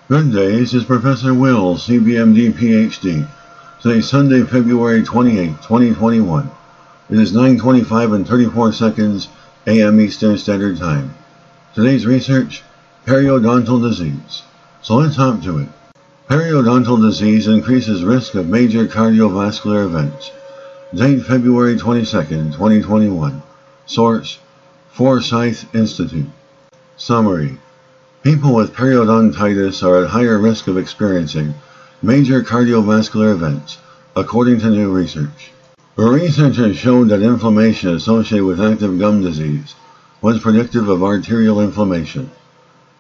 Good day, this is Professor Will, CBMD PhD. Today's Sunday, February 28, 2021. It is 9:25 and 34 seconds a.m. Eastern Standard Time. Today's research, periodontal disease. So let's hop to it. Periodontal disease increases risk of major cardiovascular events. Date February 22, 2021. Source, Forsyth Institute. Summary. People with periodontitis are at higher risk of experiencing major cardiovascular events, according to new research. Researchers showed that inflammation associated with active gum disease was predictive of arterial inflammation,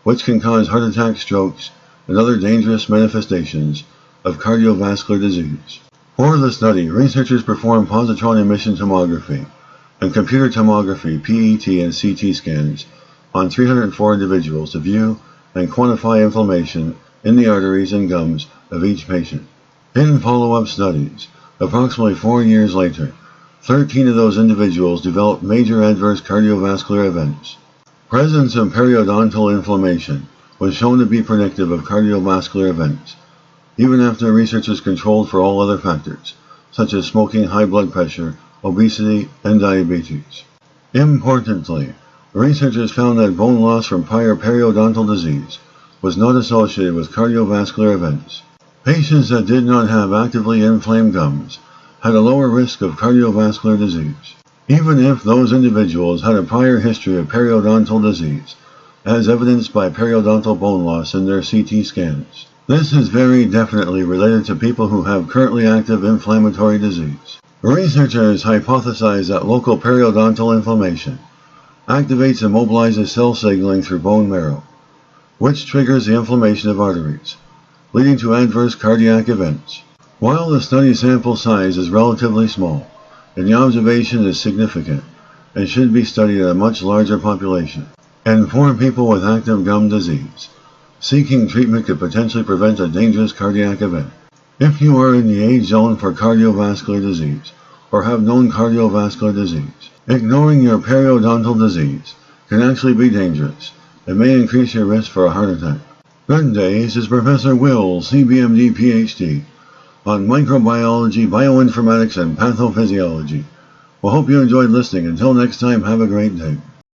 which can cause heart attacks, strokes, and other dangerous manifestations of cardiovascular disease. For the study, researchers performed positron emission tomography and computer tomography (PET) and CT scans on 304 individuals to view and quantify inflammation in the arteries and gums of each patient. In follow-up studies, approximately 4 years later, 13 of those individuals developed major adverse cardiovascular events. Presence of periodontal inflammation was shown to be predictive of cardiovascular events, even after researchers controlled for all other factors, such as smoking, high blood pressure, obesity, and diabetes. Importantly, researchers found that bone loss from prior periodontal disease was not associated with cardiovascular events. Patients that did not have actively inflamed gums had a lower risk of cardiovascular disease, even if those individuals had a prior history of periodontal disease, as evidenced by periodontal bone loss in their CT scans. This is very definitely related to people who have currently active inflammatory disease. Researchers hypothesize that local periodontal inflammation activates and mobilizes cell signaling through bone marrow, which triggers the inflammation of arteries, leading to adverse cardiac events. While the study sample size is relatively small, and the observation is significant and should be studied at a much larger population, and for people with active gum disease, seeking treatment could potentially prevent a dangerous cardiac event. If you are in the age zone for cardiovascular disease, or have known cardiovascular disease, ignoring your periodontal disease can actually be dangerous and may increase your risk for a heart attack. Good day, this is Professor Will, CBMD PhD, on microbiology, bioinformatics, and pathophysiology. Well, hope you enjoyed listening. Until next time, have a great day.